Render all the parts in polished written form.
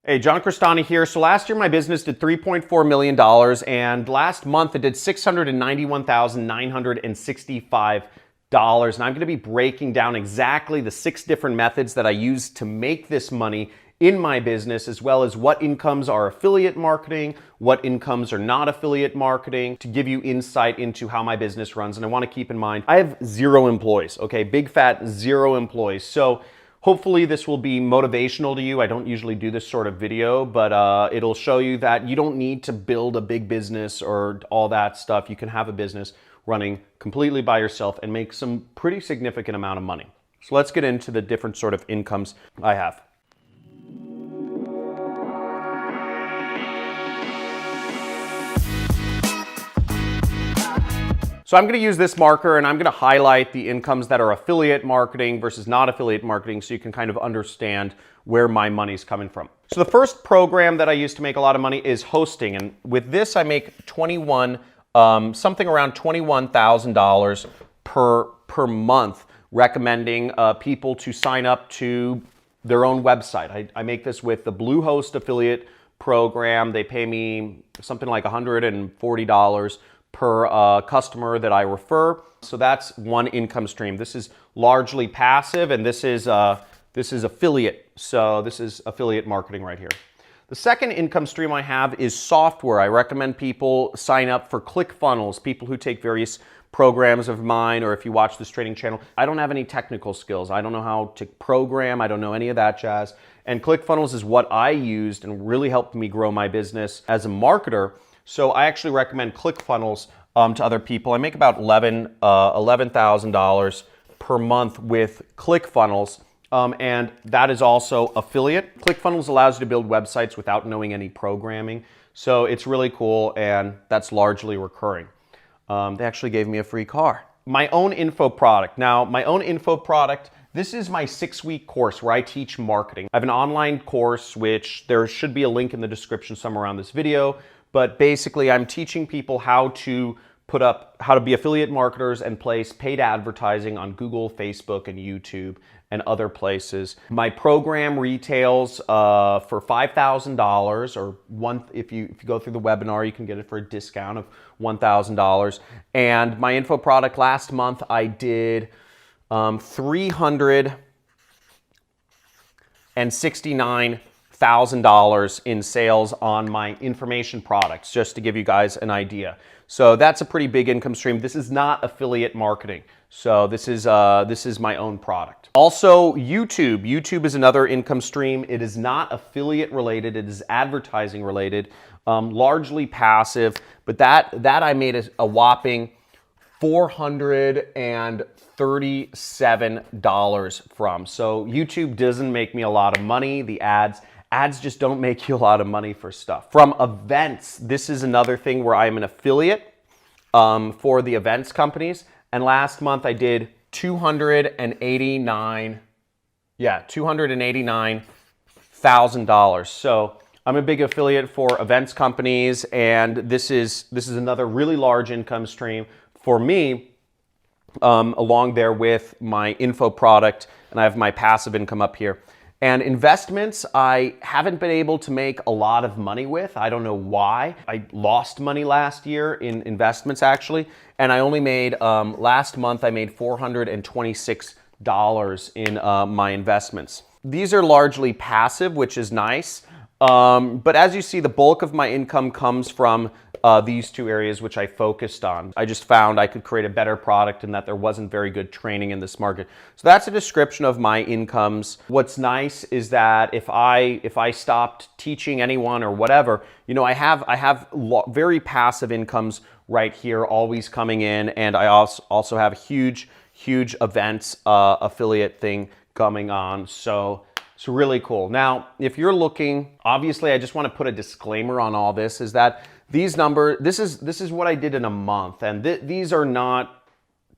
Hey, John Crestani here. So last year my business did $3.4 million and last month it did $691,965. And I'm gonna be breaking down exactly the 6 different methods that I use to make this money in my business, as well as what incomes are affiliate marketing, what incomes are not affiliate marketing, to give you insight into how my business runs. And I wanna keep in mind, I have 0 employees, okay? Big fat 0 employees. So hopefully this will be motivational to you. I don't usually do this sort of video, but it'll show you that you don't need to build a big business or all that stuff. You can have a business running completely by yourself and make some pretty significant amount of money. So let's get into the different sort of incomes I have. So I'm going to use this marker and I'm going to highlight the incomes that are affiliate marketing versus not affiliate marketing so you can kind of understand where my money's coming from. So the first program that I use to make a lot of money is hosting, and with this I make something around $21,000 per month, recommending people to sign up to their own website. I make this with the Bluehost affiliate program. They pay me something like $140 per customer that I refer. So that's one income stream. This is largely passive, and this is affiliate. So this is affiliate marketing right here. The second income stream I have is software. I recommend people sign up for ClickFunnels, people who take various programs of mine, or if you watch this training channel. I don't have any technical skills. I don't know how to program. I don't know any of that jazz. And ClickFunnels is what I used and really helped me grow my business as a marketer. So I actually recommend ClickFunnels to other people. I make about $11,000 per month with ClickFunnels, and that is also affiliate. ClickFunnels allows you to build websites without knowing any programming. So it's really cool, and that's largely recurring. They actually gave me a free car. My own info product. Now, my own info product, this is my 6-week course where I teach marketing. I have an online course, which there should be a link in the description somewhere around this video. But basically, I'm teaching people how to be affiliate marketers and place paid advertising on Google, Facebook, and YouTube, and other places. My program retails for $5,000, or if you go through the webinar, you can get it for a discount of $1,000. And my info product last month, I did $369,000 in sales on my information products, just to give you guys an idea. So that's a pretty big income stream. This is not affiliate marketing. So this is my own product. Also, YouTube. YouTube is another income stream. It is not affiliate related. It is advertising related, largely passive. But that I made a whopping $437 from. So YouTube doesn't make me a lot of money. The ads just don't make you a lot of money for stuff. From events, this is another thing where I'm an affiliate for the events companies. And last month I did $289,000. So I'm a big affiliate for events companies, and this is another really large income stream for me, along there with my info product, and I have my passive income up here. And investments, I haven't been able to make a lot of money with. I don't know why. I lost money last year in investments, actually, and I only made, last month I made $426 in my investments. These are largely passive, which is nice, but as you see, the bulk of my income comes from these 2 areas which I focused on. I just found I could create a better product and that there wasn't very good training in this market. So that's a description of my incomes. What's nice is that if I stopped teaching anyone or whatever, you know, I have very passive incomes right here, always coming in, and I also have a huge events affiliate thing coming on. So it's really cool. Now, if you're looking, obviously I just want to put a disclaimer on all this, is that these numbers, this is what I did in a month, and these are not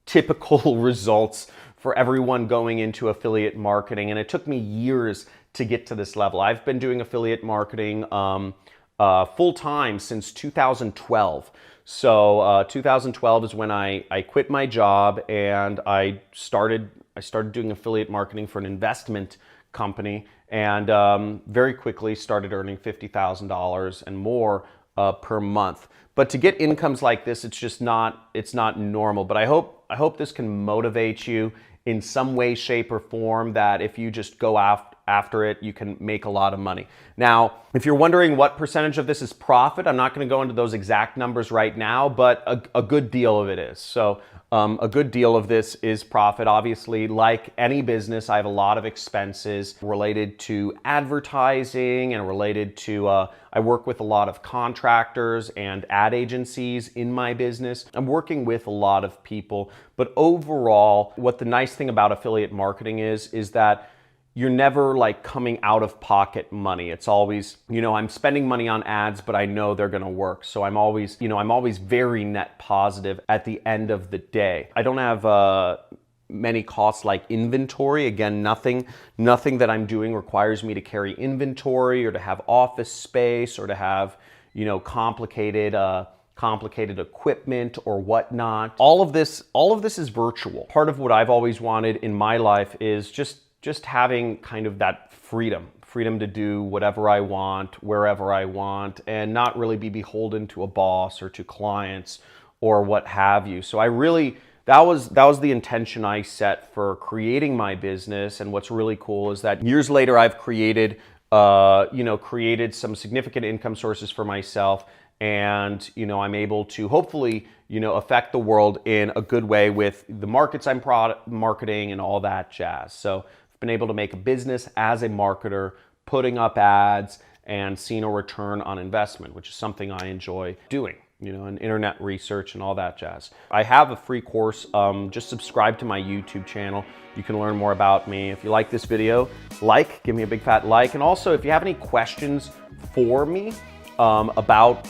typical results for everyone going into affiliate marketing, and it took me years to get to this level. I've been doing affiliate marketing full-time since 2012. So 2012 is when I quit my job and I started doing affiliate marketing for an investment company, and very quickly started earning $50,000 and more per month. But to get incomes like this, it's not normal. But I hope this can motivate you in some way, shape, or form, that if you just go after it, you can make a lot of money. Now, if you're wondering what percentage of this is profit, I'm not going to go into those exact numbers right now, but a good deal of it is. So a good deal of this is profit. Obviously, like any business, I have a lot of expenses related to advertising and related to, I work with a lot of contractors and ad agencies in my business. I'm working with a lot of people, but overall, what the nice thing about affiliate marketing is that you're never like coming out of pocket money. It's always, I'm spending money on ads, but I know they're gonna work. So I'm always very net positive at the end of the day. I don't have many costs like inventory. Again, nothing that I'm doing requires me to carry inventory or to have office space or to have, complicated equipment or whatnot. All of this is virtual. Part of what I've always wanted in my life is just having kind of that freedom to do whatever I want, wherever I want, and not really be beholden to a boss or to clients or what have you. So that was the intention I set for creating my business. And what's really cool is that years later, I've created some significant income sources for myself. And, I'm able to hopefully, affect the world in a good way with the markets I'm marketing and all that jazz. So I've been able to make a business as a marketer, putting up ads and seeing a return on investment, which is something I enjoy doing, and internet research and all that jazz. I have a free course. Just subscribe to my YouTube channel. You can learn more about me. If you like this video, give me a big fat like. And also, if you have any questions for me about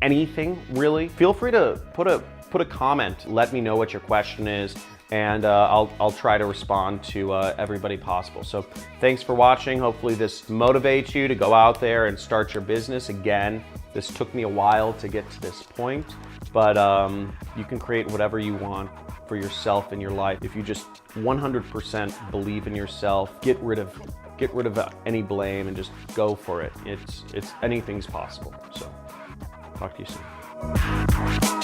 anything really, feel free to put a comment. Let me know what your question is, and I'll try to respond to everybody possible. So thanks for watching. Hopefully this motivates you to go out there and start your business. Again, this took me a while to get to this point, but you can create whatever you want for yourself in your life if you just 100% believe in yourself. Get rid of any blame and just go for it. It's anything's possible. So talk to you soon.